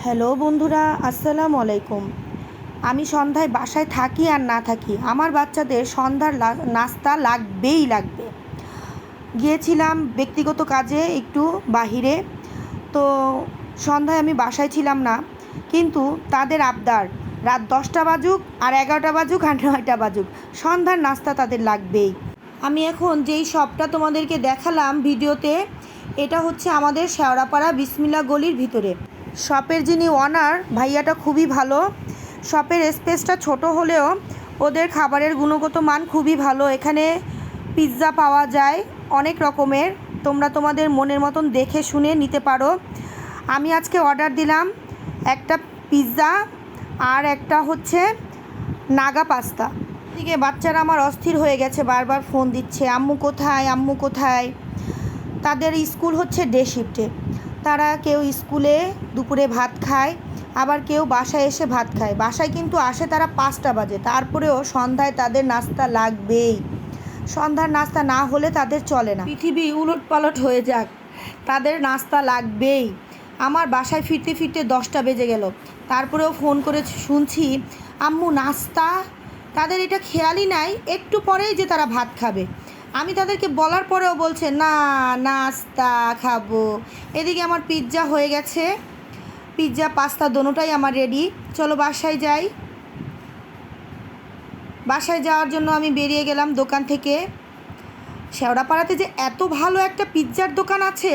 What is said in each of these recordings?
Hello বন্ধুরা, আসসালামু আলাইকুম। আমি সন্ধ্যায় বাসায় থাকি আর না থাকি, আমার বাচ্চাদের সন্ধ্যার নাস্তা লাগবেই লাগবে। গিয়েছিলাম ব্যক্তিগত কাজে একটু বাহিরে, তো সন্ধ্যায় আমি বাসায় ছিলাম না, কিন্তু তাদের আবদার রাত 10টা বাজুক আর 11টা বাজুক আর 9টা বাজুক, সন্ধ্যার নাস্তা তাদের লাগবেই। আমি এখন যেই শপটা তোমাদেরকে দেখালাম ভিডিওতে, এটা হচ্ছে আমাদের শেওড়াপাড়া বিসমিল্লাহ গলির ভিতরে। শপের যিনি ওনার ভাইয়াটা খুবই ভালো। শপের স্পেসটা ছোট হলেও ওদের খাবারের গুণগত মান খুবই ভালো। এখানে পিৎজা পাওয়া যায় অনেক রকমের, তোমরা তোমাদের মনের মতন দেখে শুনে নিতে পারো। আমি আজকে অর্ডার দিলাম একটা পিৎজা আর একটা হচ্ছে নাগা পাস্তা। এদিকে বাচ্চারা আমার অস্থির হয়ে গেছে, বারবার ফোন দিচ্ছে, আম্মু কোথায় আম্মু কোথায়। তাদের স্কুল হচ্ছে ডে শিফটে, তারা কেউ স্কুলে দুপুরে ভাত খায়, আবার কেউ বাসায় এসে ভাত খায়। বাসায় কিন্তু আসে তারা 5টা বাজে, তারপরেও সন্ধ্যায় তাদের নাস্তা লাগবেই। সন্ধ্যার নাস্তা না হলে তাদের চলে না। পৃথিবী উলটপালট হয়ে যাক, তাদের নাস্তা লাগবেই। আমার বাসায় ফিরতে ফিরতে 10টা বেজে গেল, তারপরেও ফোন করে শুনছি আম্মু নাস্তা। তাদের এটা খেয়ালই নাই একটু পরেই যে তারা ভাত খাবে। আমি তাদেরকে বলার পরেও বলছে না নাস্তা খাবো। এদিকে আমার পিৎজা হয়ে গেছে, পিৎজা পাস্তা দোনোটাই আমার রেডি। চলো বাসায় যাই। বাসায় যাওয়ার জন্য আমি বেরিয়ে গেলাম দোকান থেকে। শেওড়াপাড়াতে যে এত ভালো একটা পিৎজার দোকান আছে,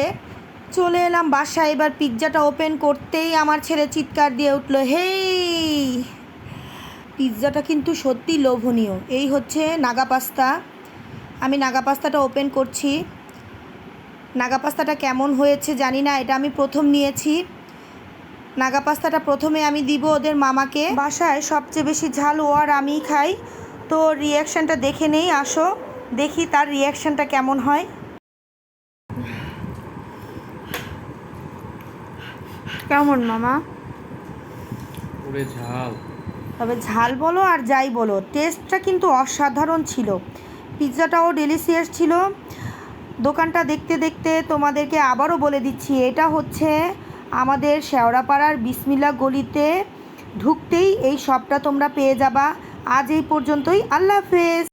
চলে এলাম বাসায়। এবার পিৎজাটা ওপেন করতেই আমার ছেলে চিৎকার দিয়ে উঠলো, হেই! পিৎজাটা কিন্তু সত্যি লোভনীয়। এই হচ্ছে নাগা পাস্তা। আমি নাগা পাস্তাটা ওপেন করছি। নাগা পাস্তাটা কেমন হয়েছে জানি না, এটা আমি প্রথম নিয়েছি। নাগা পাস্তাটা প্রথমে আমি দিব ওদের মামাকে। বাসায় সবচেয়ে বেশি ঝাল ও আর আমিই খাই, তো রিয়াকশানটা দেখে নেই। আসো দেখি তার রিয়াকশানটা কেমন হয়। কেমন মামা? পুরে ঝাল। তবে ঝাল বলো আর যাই বলো, টেস্টটা কিন্তু অসাধারণ ছিল। পিৎজাটাও ডেলিশিয়াস ছিল। দোকানটা দেখতে দেখতে তোমাদেরকে আবারও বলে দিচ্ছি, এটা হচ্ছে আমাদের শেওড়াপাড়ার বিসমিল্লাহ গলিতে ঢুকতেই এই শপটা তোমরা পেয়ে যাবা। আজ এই পর্যন্তই, আল্লাহ হাফেজ।